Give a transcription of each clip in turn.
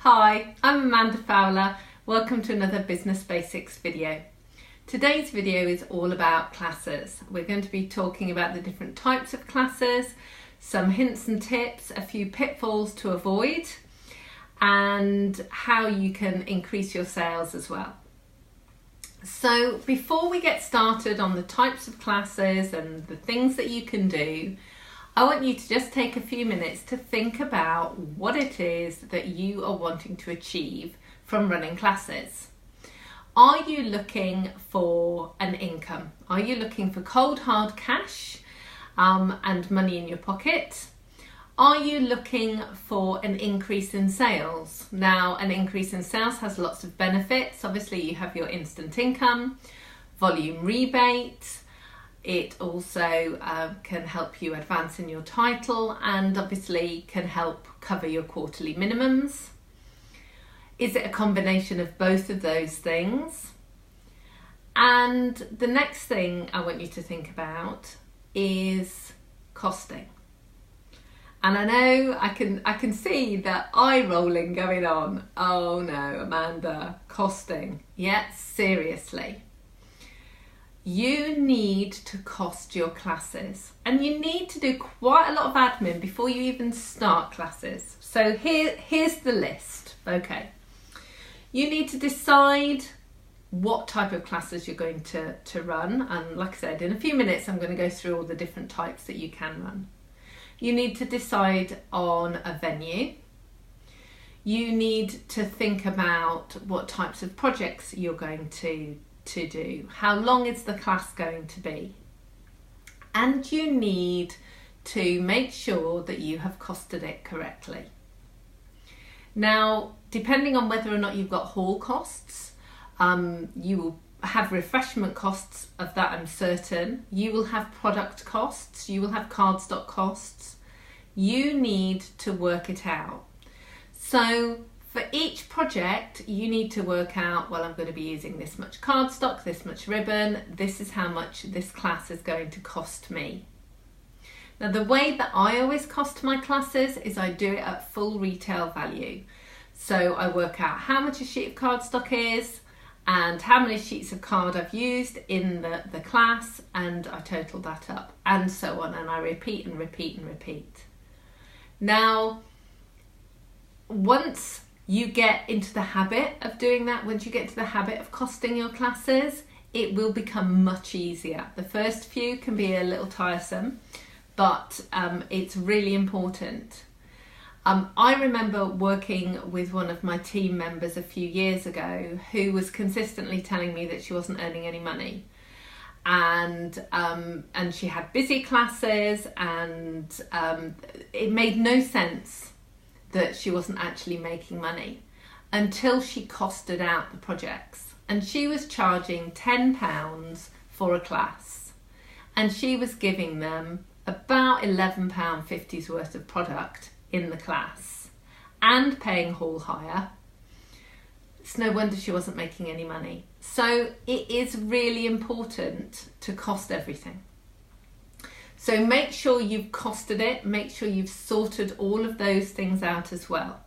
Hi, I'm Amanda Fowler. Welcome to another Business Basics video. Today's video is all about classes. We're going to be talking about the different types of classes, some hints and tips, a few pitfalls to avoid, and how you can increase your sales as well. So before we get started on the types of classes and the things that you can do, I want you to just take a few minutes to think about what it is that you are wanting to achieve from running classes. Are you looking for an income? Are you looking for cold hard cash and money in your pocket? Are you looking for an increase in sales? Now, an increase in sales has lots of benefits. Obviously, you have your instant income, volume rebate. It also can help you advance in your title and obviously can help cover your quarterly minimums. Is it a combination of both of those things? And the next thing I want you to think about is costing. And I know I can see that eye rolling going on. Oh no, Amanda, costing. Yeah, seriously. You need to cost your classes, and you need to do quite a lot of admin before you even start classes. So here's the list. Okay, you need to decide what type of classes you're going to run, and like I said, in a few minutes I'm going to go through all the different types that you can run. You need to decide on a venue. You need to think about what types of projects you're going to do. How long is the class going to be? And you need to make sure that you have costed it correctly. Now, depending on whether or not you've got hall costs, you will have refreshment costs, of that I'm certain. You will have product costs, you will have cardstock costs. You need to work it out. So for each project, you need to work out, well, I'm going to be using this much cardstock, this much ribbon, this is how much this class is going to cost me. Now, the way that I always cost my classes is I do it at full retail value. So I work out how much a sheet of cardstock is and how many sheets of card I've used in the class, and I total that up, and so on, and I repeat and repeat and repeat. Now, once you get into the habit of doing that, once you get into the habit of costing your classes, it will become much easier. The first few can be a little tiresome, but it's really important. I remember working with one of my team members a few years ago who was consistently telling me that she wasn't earning any money. And she had busy classes, and it made no sense that she wasn't actually making money until she costed out the projects. And she was charging £10 for a class, and she was giving them about £11.50's worth of product in the class and paying hall hire. It's no wonder she wasn't making any money. So it is really important to cost everything. So make sure you've costed it, make sure you've sorted all of those things out as well.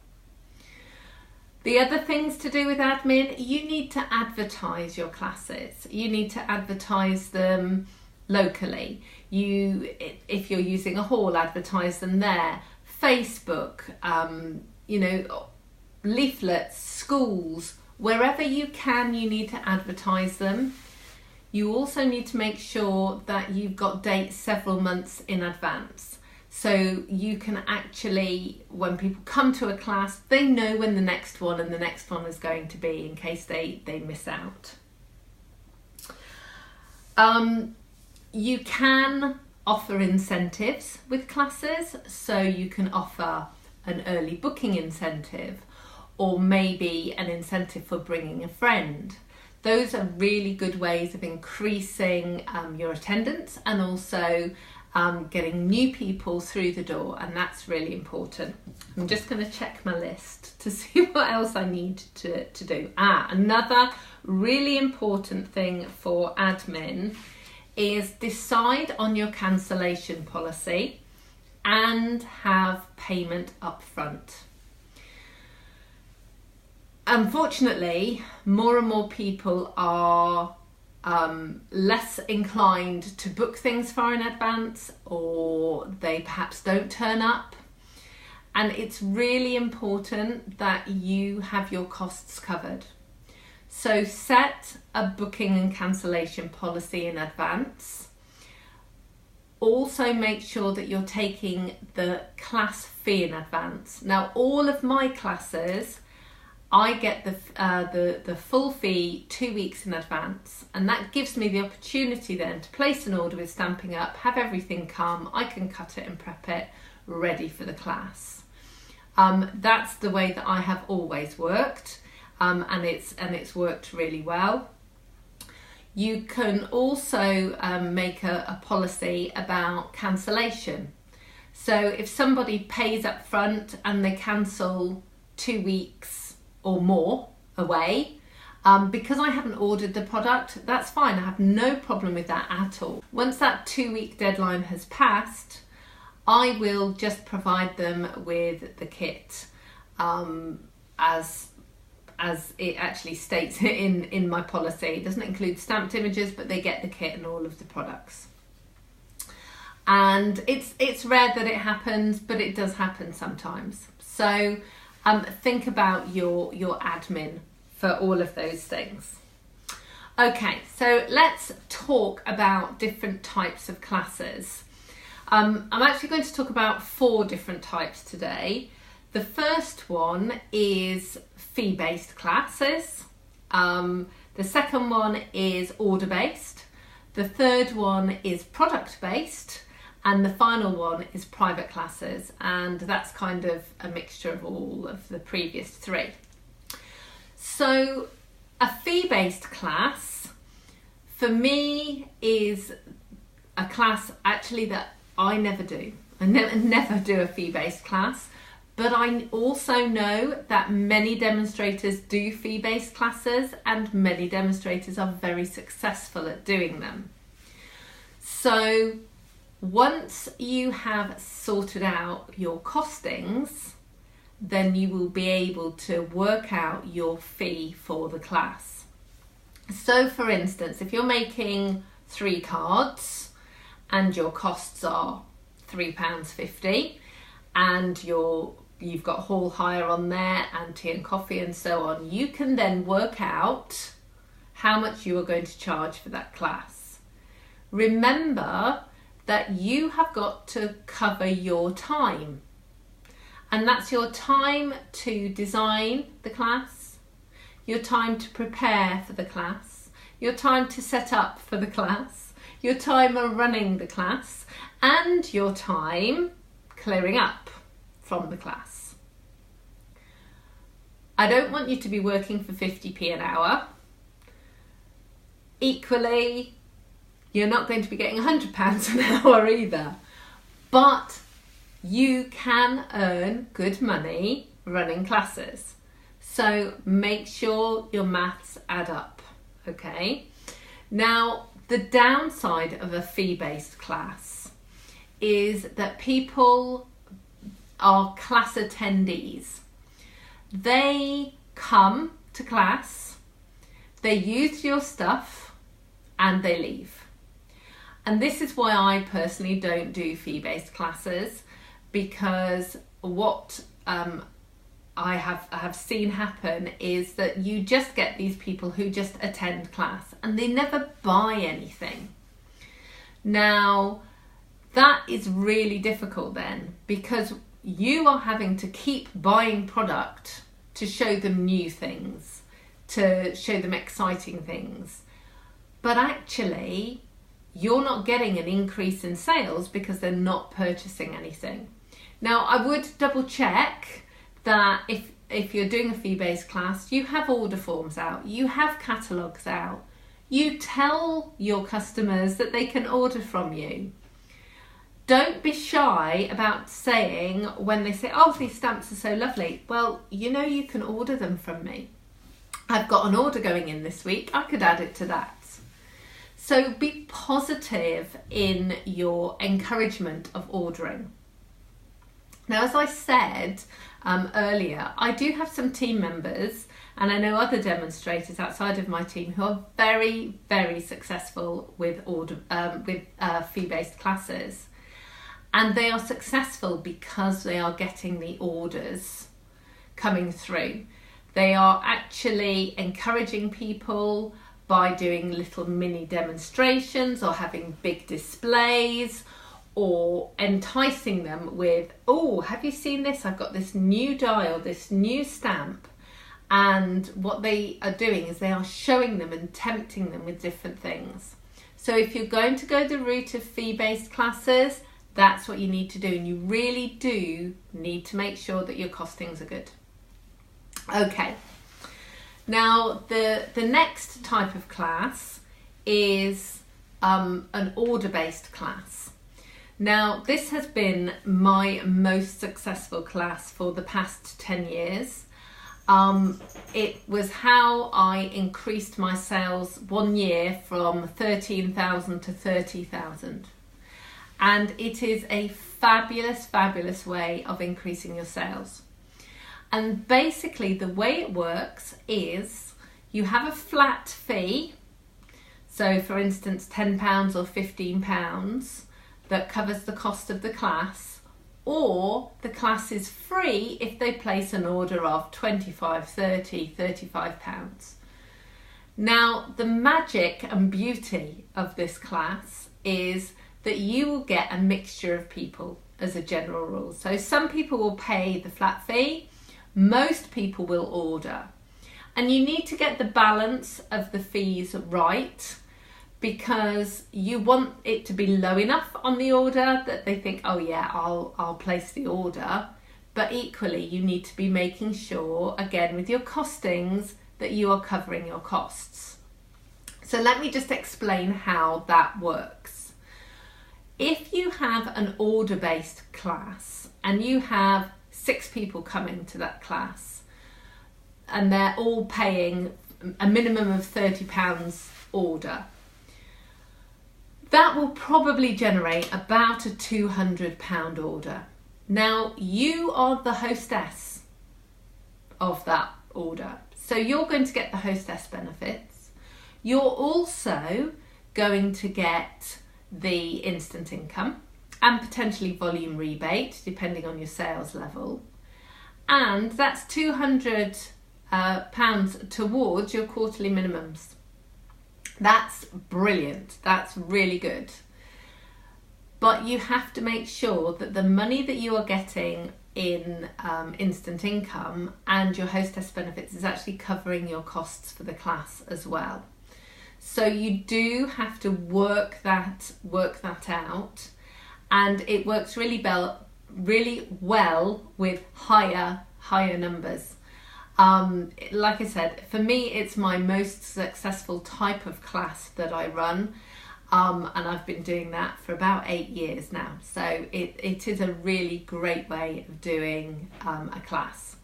The other things to do with admin, you need to advertise your classes. You need to advertise them locally. If you're using a hall, advertise them there. Facebook, leaflets, schools, wherever you can, you need to advertise them. You also need to make sure that you've got dates several months in advance. So you can actually, when people come to a class, they know when the next one and the next one is going to be in case they miss out. You can offer incentives with classes. So you can offer an early booking incentive, or maybe an incentive for bringing a friend. Those are really good ways of increasing your attendance and also getting new people through the door, and that's really important. I'm just going to check my list to see what else I need to do. Another really important thing for admin is decide on your cancellation policy and have payment up front. Unfortunately, more and more people are less inclined to book things far in advance, or they perhaps don't turn up. And it's really important that you have your costs covered. So set a booking and cancellation policy in advance. Also make sure that you're taking the class fee in advance. Now, all of my classes, I get the full fee 2 weeks in advance, and that gives me the opportunity then to place an order with Stamping Up, have everything come, I can cut it and prep it ready for the class. That's the way that I have always worked, and it's worked really well. You can also make a policy about cancellation. So if somebody pays up front and they cancel 2 weeks or more away, because I haven't ordered the product, that's fine. I have no problem with that at all. Once that 2-week deadline has passed, I will just provide them with the kit as it actually states in my policy. It doesn't include stamped images, but they get the kit and all of the products. And it's rare that it happens, but it does happen sometimes. So think about your admin for all of those things. Okay, so let's talk about different types of classes. I'm actually going to talk about 4 different types today. The first one is fee-based classes. The second one is order-based. The third one is product-based. And the final one is private classes. And that's kind of a mixture of all of the previous 3. So a fee-based class, for me, is a class actually that I never do. I never do a fee-based class, but I also know that many demonstrators do fee-based classes, and many demonstrators are very successful at doing them. So once you have sorted out your costings, then you will be able to work out your fee for the class. So for instance, if you're making 3 cards and your costs are £3.50 and you've got hall hire on there and tea and coffee and so on, you can then work out how much you are going to charge for that class. Remember that you have got to cover your time, and that's your time to design the class, your time to prepare for the class, your time to set up for the class, your time of running the class, and your time clearing up from the class. I don't want you to be working for 50p an hour. Equally, you're not going to be getting £100 an hour either, but you can earn good money running classes. So make sure your maths add up, okay? Now, the downside of a fee-based class is that people are class attendees. They come to class, they use your stuff, and they leave. And this is why I personally don't do fee-based classes, because what I have seen happen is that you just get these people who just attend class and they never buy anything. Now, that is really difficult then, because you are having to keep buying product to show them new things, to show them exciting things. But actually, you're not getting an increase in sales because they're not purchasing anything. Now, I would double check that if you're doing a fee-based class, you have order forms out, you have catalogues out, you tell your customers that they can order from you. Don't be shy about saying, when they say, oh, these stamps are so lovely, well, you know you can order them from me. I've got an order going in this week, I could add it to that. So be positive in your encouragement of ordering. Now, as I said, earlier, I do have some team members, and I know other demonstrators outside of my team who are very, very successful with fee-based classes. And they are successful because they are getting the orders coming through. They are actually encouraging people by doing little mini demonstrations or having big displays, or enticing them with, oh, have you seen this? I've got this new die or this new stamp. And what they are doing is they are showing them and tempting them with different things. So if you're going to go the route of fee-based classes, that's what you need to do. And you really do need to make sure that your costings are good. Okay. Now, the next type of class is an order-based class. Now, this has been my most successful class for the past 10 years. It was how I increased my sales one year from 13,000 to 30,000. And it is a fabulous, fabulous way of increasing your sales. And basically the way it works is you have a flat fee. So for instance, £10 or £15 that covers the cost of the class, or the class is free if they place an order of £25, £30, £35. Now, the magic and beauty of this class is that you will get a mixture of people as a general rule. So some people will pay the flat fee, most people will order. And you need to get the balance of the fees right, because you want it to be low enough on the order that they think, oh yeah, I'll place the order. But equally, you need to be making sure, again, with your costings, that you are covering your costs. So let me just explain how that works. If you have an order-based class and you have 6 people coming to that class and they're all paying a minimum of £30 order, that will probably generate about a £200 order. Now, you are the hostess of that order, so you're going to get the hostess benefits. You're also going to get the instant income and potentially volume rebate, depending on your sales level. And that's £200 towards your quarterly minimums. That's brilliant. That's really good. But you have to make sure that the money that you are getting in instant income and your hostess benefits is actually covering your costs for the class as well. So you do have to work that out, and it works really well with higher numbers. Like I said, for me, it's my most successful type of class that I run, and I've been doing that for about 8 years now. So it is a really great way of doing a class.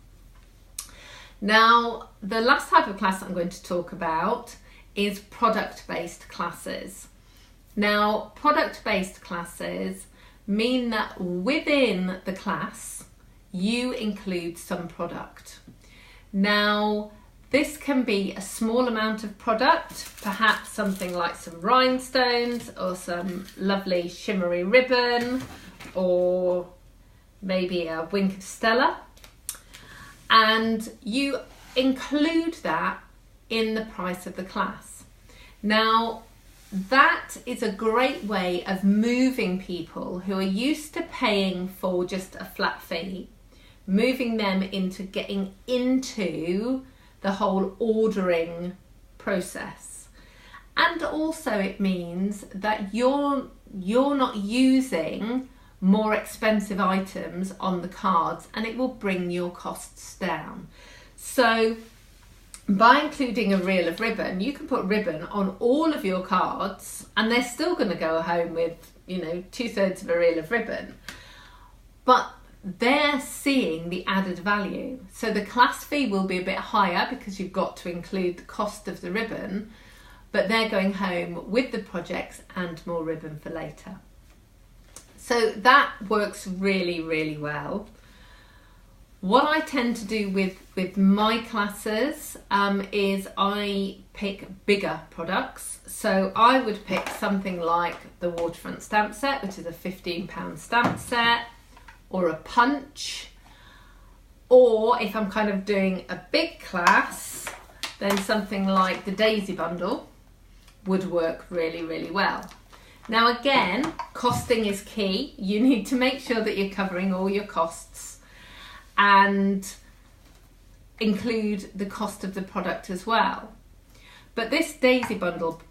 Now, the last type of class I'm going to talk about is product-based classes. Now, product-based classes mean that within the class, you include some product. Now, this can be a small amount of product, perhaps something like some rhinestones or some lovely shimmery ribbon, or maybe a wink of Stella. And you include that in the price of the class. Now, that is a great way of moving people who are used to paying for just a flat fee, moving them into getting into the whole ordering process. And also it means that you're not using more expensive items on the cards, and it will bring your costs down. So by including a reel of ribbon, you can put ribbon on all of your cards and they're still going to go home with, 2/3 of a reel of ribbon. But they're seeing the added value. So the class fee will be a bit higher because you've got to include the cost of the ribbon, but they're going home with the projects and more ribbon for later. So that works really, really well. What I tend to do with my classes is I pick bigger products. So I would pick something like the Waterfront stamp set, which is a £15 stamp set, or a punch. Or if I'm kind of doing a big class, then something like the Daisy bundle would work really, really well. Now again, costing is key. You need to make sure that you're covering all your costs and include the cost of the product as well. But this Daisy bundle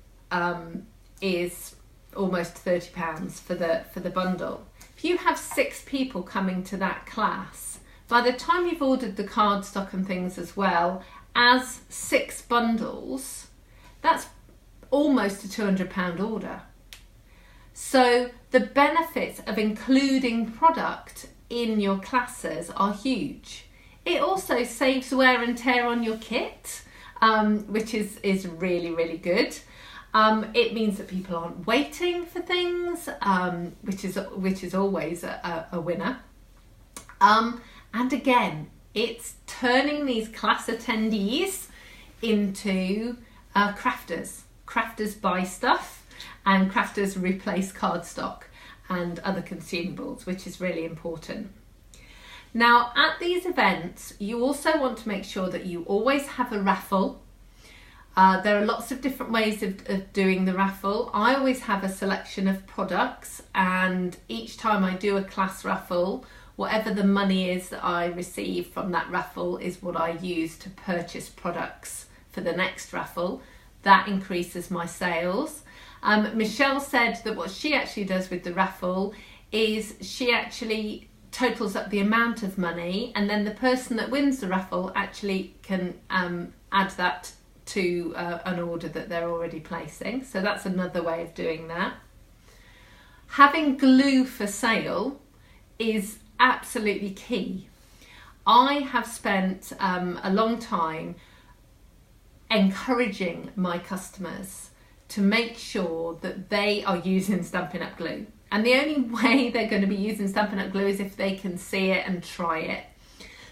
is almost £30 for the bundle. If you have 6 people coming to that class, by the time you've ordered the cardstock and things as well as 6 bundles, that's almost a £200 order. So the benefits of including product in your classes are huge. It also saves wear and tear on your kit, which is really, really good. It means that people aren't waiting for things, which is always a winner. And again, it's turning these class attendees into crafters. Crafters buy stuff and crafters replace cardstock and other consumables, which is really important. Now at these events, you also want to make sure that you always have a raffle. There are lots of different ways of doing the raffle. I always have a selection of products, and each time I do a class raffle, whatever the money is that I receive from that raffle is what I use to purchase products for the next raffle. That increases my sales. Michelle said that what she actually does with the raffle is she actually totals up the amount of money, and then the person that wins the raffle actually can add that to an order that they're already placing. So that's another way of doing that. Having glue for sale is absolutely key. I have spent a long time encouraging my customers to make sure that they are using Stampin' Up! Glue. And the only way they're going to be using Stampin' Up! Glue is if they can see it and try it.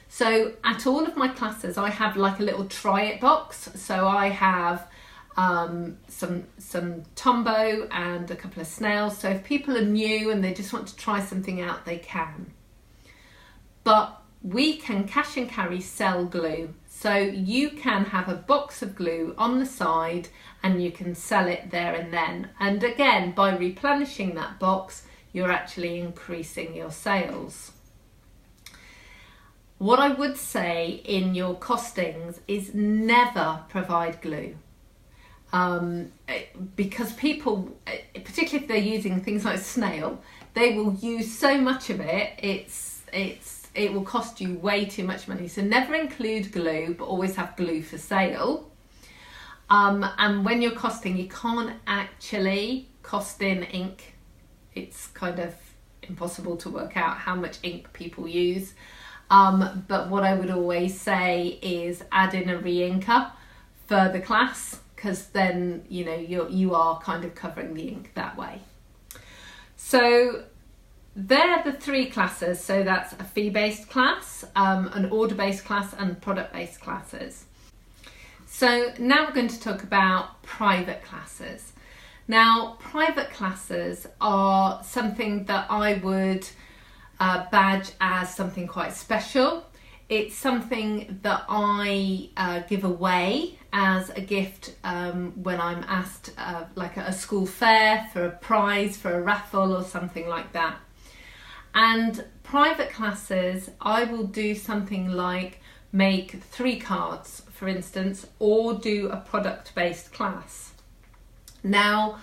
So at all of my classes, I have like a little try it box. So I have some Tombow and a couple of snails. So if people are new and they just want to try something out, they can. But we can cash and carry sell glue. So you can have a box of glue on the side and you can sell it there and then. And again, by replenishing that box, you're actually increasing your sales. What I would say in your costings is never provide glue. Because people, particularly if they're using things like snail, they will use so much of it, it will cost you way too much money. So never include glue, but always have glue for sale. And when you're costing, you can't actually cost in ink. It's kind of impossible to work out how much ink people use. But what I would always say is add in a re-inker for the class, because then you are kind of covering the ink that way. So they're the 3 classes. So that's a fee-based class, an order-based class, and product-based classes. So now we're going to talk about private classes. Now, private classes are something that I would badge as something quite special. It's something that I give away as a gift when I'm asked like at a school fair for a prize, for a raffle or something like that. And private classes, I will do something like make 3 cards, for instance, or do a product-based class. Now,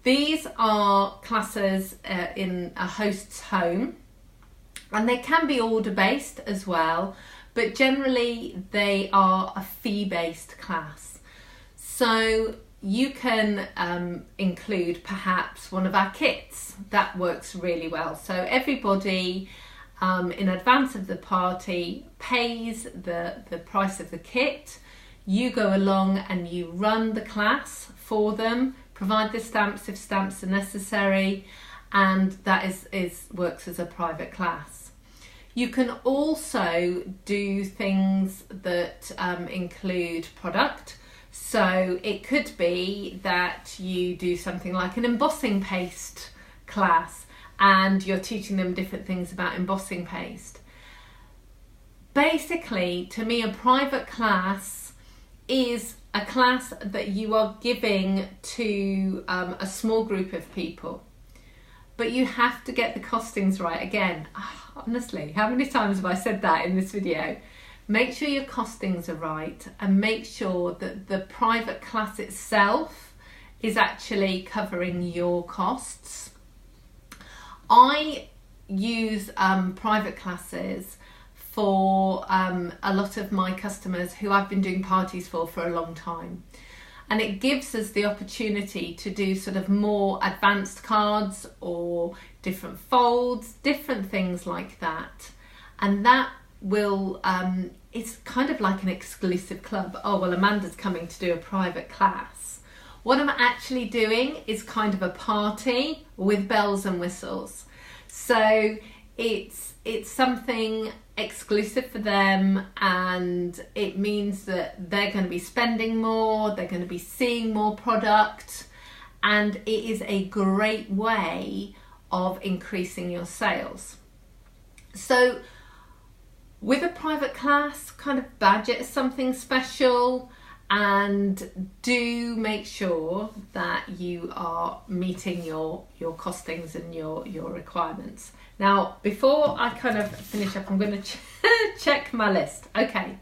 these are classes in a host's home, and they can be order-based as well, but generally they are a fee-based class. So you can include perhaps one of our kits. That works really well. So everybody in advance of the party pays the price of the kit. You go along and you run the class for them, provide the stamps if stamps are necessary, and that is works as a private class. You can also do things that include product. So it could be that you do something like an embossing paste class and you're teaching them different things about embossing paste. Basically, to me, a private class is a class that you are giving to a small group of people. But you have to get the costings right. Again, honestly, how many times have I said that in this video? Make sure your costings are right and make sure that the private class itself is actually covering your costs. I use private classes for a lot of my customers who I've been doing parties for a long time. And it gives us the opportunity to do sort of more advanced cards or different folds, different things like that. And that will, it's kind of like an exclusive club. Oh, well, Amanda's coming to do a private class. What I'm actually doing is kind of a party with bells and whistles. So it's something exclusive for them, and it means that they're going to be spending more, they're going to be seeing more product, and it is a great way of increasing your sales. So with a private class, kind of badge it as something special, and do make sure that you are meeting your costings and your requirements. Now, before I kind of finish up, I'm going to check my list. Okay.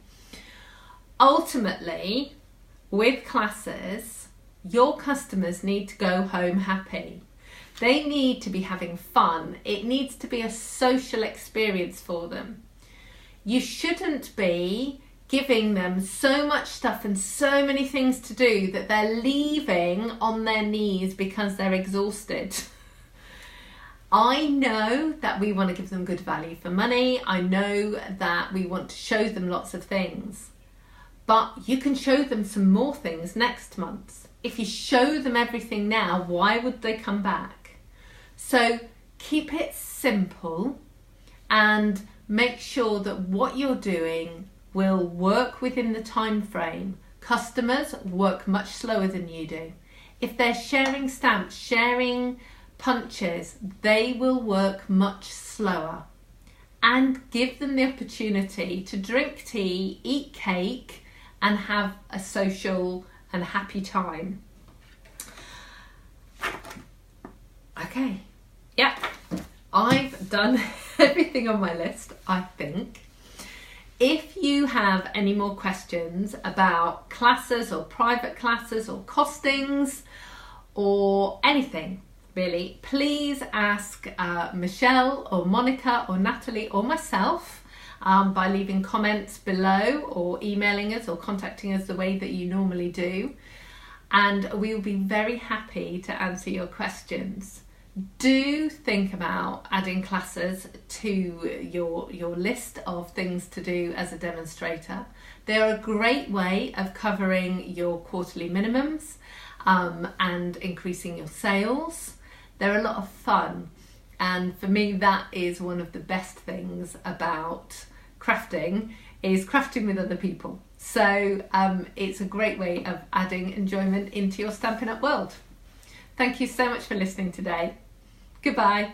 Ultimately, with classes, your customers need to go home happy. They need to be having fun. It needs to be a social experience for them. You shouldn't be giving them so much stuff and so many things to do that they're leaving on their knees because they're exhausted. I know that we want to give them good value for money. I know that we want to show them lots of things, but you can show them some more things next month. If you show them everything now, why would they come back? So keep it simple and make sure that what you're doing will work within the time frame. Customers work much slower than you do. If they're sharing stamps, sharing punches, they will work much slower. And give them the opportunity to drink tea, eat cake, and have a social and happy time. Okay, yeah, I've done everything on my list, I think. If you have any more questions about classes or private classes or costings or anything, really, please ask Michelle or Monica or Natalie or myself by leaving comments below or emailing us or contacting us the way that you normally do. And we will be very happy to answer your questions. Do think about adding classes to your list of things to do as a demonstrator. They're a great way of covering your quarterly minimums and increasing your sales. They're a lot of fun, and for me that is one of the best things about crafting, is crafting with other people. So it's a great way of adding enjoyment into your Stampin' Up! World. Thank you so much for listening today. Goodbye.